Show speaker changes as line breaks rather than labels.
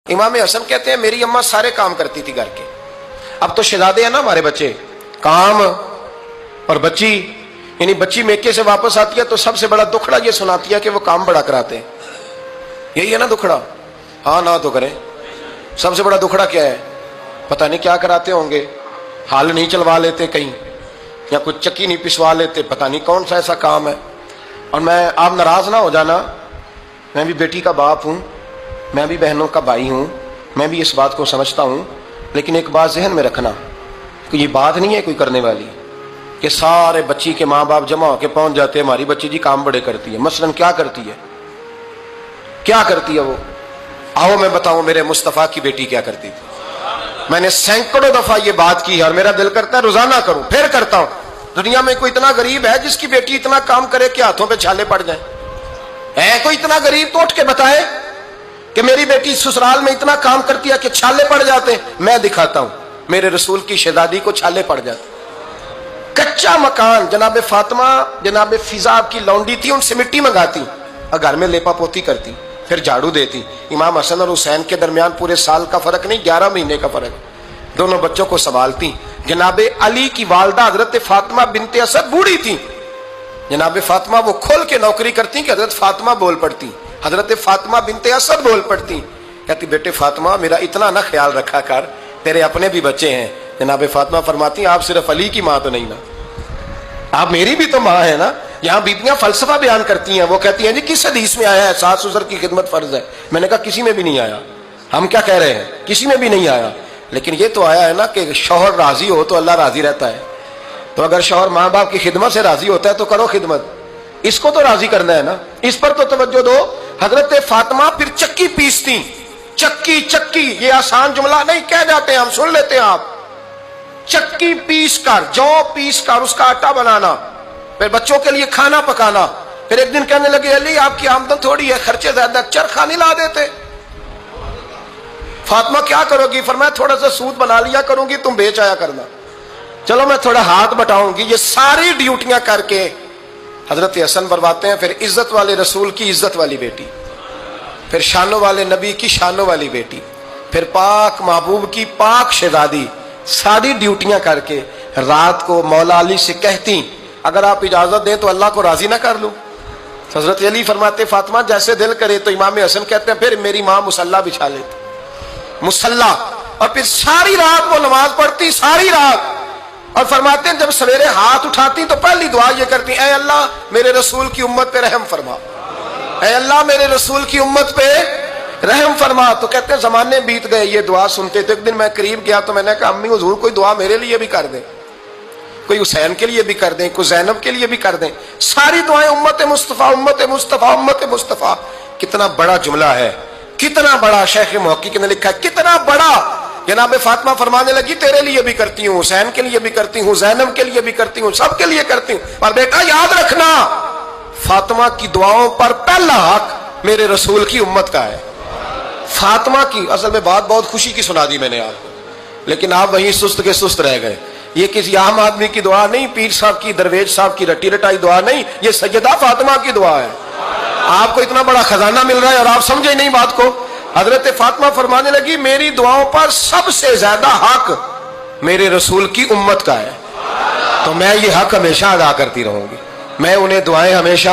امام حسن کہتے ہیں میری اماں سارے کام کرتی تھی گھر کے. اب تو شہزادے ہیں نا ہمارے بچے, کام اور بچی, یعنی بچی میکے سے واپس آتی ہے تو سب سے بڑا دکھڑا یہ سناتی ہے کہ وہ کام بڑا کراتے ہیں. یہی ہے نا دکھڑا؟ ہاں نہ تو کریں. سب سے بڑا دکھڑا کیا ہے؟ پتہ نہیں کیا کراتے ہوں گے, ہال نہیں چلوا لیتے کہیں, یا کچھ چکی نہیں پسوا لیتے, پتہ نہیں کون سا ایسا کام ہے. اور آپ ناراض نہ ہو جانا, میں بھی بیٹی کا باپ ہوں, میں بھی بہنوں کا بھائی ہوں, میں بھی اس بات کو سمجھتا ہوں, لیکن ایک بات ذہن میں رکھنا کہ یہ بات نہیں ہے کوئی کرنے والی کہ سارے بچی کے ماں باپ جمع ہو کے پہنچ جاتے ہیں ہماری بچی جی کام بڑے کرتی ہے. مثلاً کیا کرتی ہے, کیا کرتی ہے وہ؟ آؤ میں بتاؤں میرے مصطفیٰ کی بیٹی کیا کرتی تھی. میں نے سینکڑوں دفعہ یہ بات کی ہے اور میرا دل کرتا ہے روزانہ کروں, پھر کرتا ہوں. دنیا میں کوئی اتنا غریب ہے جس کی بیٹی اتنا کام کرے کہ ہاتھوں پہ چھالے پڑ جائیں؟ ہے کوئی اتنا غریب تو اٹھ کے بتائے کہ میری بیٹی سسرال میں اتنا کام کرتی ہے کہ چھالے پڑ جاتے ہیں. میں دکھاتا ہوں, میرے رسول کی شہزادی کو چھالے پڑ جاتے. کچا مکان, جناب فاطمہ جناب فضا کی لونڈی تھی, ان سے مٹی منگاتی اور گھر میں لیپا پوتی کرتی, پھر جھاڑو دیتی. امام حسن اور حسین کے درمیان پورے سال کا فرق نہیں, 11 مہینے کا فرق. دونوں بچوں کو سنبھالتی. جناب علی کی والدہ حضرت فاطمہ بنت اسد بوڑھی تھی, جناب فاطمہ وہ کھول کے نوکری کرتی کہ حضرت فاطمہ بول پڑتی, حضرت فاطمہ بنت اسد بول پڑتی. کہتی بیٹے فاطمہ میرا اتنا نہ خیال رکھا کر, تیرے اپنے بھی بچے ہیں. جناب فاطمہ فرماتی آپ صرف علی کی ماں تو نہیں نا, آپ میری بھی تو ماں ہے نا. یہاں بیبیاں فلسفہ بیان کرتی ہیں, وہ کہتی ہیں جی کس حدیث میں آیا ہے ساس سسر کی خدمت فرض ہے؟ میں نے کہا کسی میں بھی نہیں آیا. ہم کیا کہہ رہے ہیں, کسی میں بھی نہیں آیا, لیکن یہ تو آیا ہے نا کہ شوہر راضی ہو تو اللہ راضی رہتا ہے. تو اگر شوہر ماں باپ کی خدمت سے راضی ہوتا ہے تو کرو خدمت, اس کو تو راضی کرنا ہے نا, اس پر تو توجہ دو. حضرت فاطمہ پھر چکی پیستی. چکی چکی یہ آسان جملہ نہیں, کہہ جاتے ہیں ہم, سن لیتے ہیں آپ. چکی پیس کر, جو پیس کر اس کا آٹا بنانا, پھر بچوں کے لیے کھانا پکانا. پھر ایک دن کہنے لگے علی آپ کی آمدن تھوڑی ہے, خرچے زیادہ, چرخا نہیں لا دیتے. فاطمہ کیا کرو گی؟ فرمایا تھوڑا سا سود بنا لیا کروں گی, تم بیچ آیا کرنا. چلو میں تھوڑا ہاتھ بٹاؤں گی. یہ ساری ڈیوٹیاں کر کے حضرت حسن برواتے ہیں. پھر عزت والے رسول کی عزت والی بیٹی, پھر شانوں والے نبی کی شانوں والی بیٹی, پھر پاک محبوب کی پاک شہزادی, ساری ڈیوٹیاں کر کے رات کو مولا علی سے کہتی اگر آپ اجازت دیں تو اللہ کو راضی نہ کر لوں. حضرت علی فرماتے فاطمہ جیسے دل کرے. تو امام حسن کہتے ہیں پھر میری ماں مصلی بچھا لیتی, مصلی, اور پھر ساری رات وہ نماز پڑھتی, ساری رات. اور فرماتے ہیں جب سویرے ہاتھ اٹھاتی تو پہلی دعا یہ کرتی اے اللہ میرے رسول کی امت پہ رحم فرما, اے اللہ میرے رسول کی امت پہ رحم فرما. تو کہتے ہیں زمانے بیت گئے یہ دعا سنتے. تو ایک دن میں قریب گیا تو میں نے کہا امی حضور کوئی دعا میرے لیے بھی کر دیں, کوئی حسین کے لیے بھی کر دیں, کوئی زینب کے لیے بھی کر دیں. ساری دعائیں امت مصطفیٰ امت مصطفیٰ امت مصطفیٰ. کتنا بڑا جملہ ہے, کتنا بڑا. شیخ محقق نے لکھا ہے کتنا بڑا. جناب فاطمہ فرمانے لگی تیرے لیے بھی کرتی ہوں, حسین کے لیے بھی کرتی ہوں, زینب کے لیے بھی کرتی ہوں, سب کے لیے کرتی ہوں. اور بیٹا یاد رکھنا فاطمہ کی دعاؤں پر پہلا حق میرے رسول کی امت کا ہے. فاطمہ کی اصل میں بات بہت خوشی کی سنا دی میں نے آپ کو, لیکن آپ وہیں سست کے سست رہ گئے. یہ کسی عام آدمی کی دعا نہیں, پیر صاحب کی, درویش صاحب کی رٹی رٹائی دعا نہیں, یہ سیدہ فاطمہ کی دعا ہے. آپ کو اتنا بڑا خزانہ مل رہا ہے اور آپ سمجھے نہیں بات کو. حضرت فاطمہ فرمانے لگی میری دعاؤں پر سب سے زیادہ حق میرے رسول کی امت کا ہے, تو میں یہ حق ہمیشہ ادا کرتی رہوں گی. میں انہیں دعائیں ہمیشہ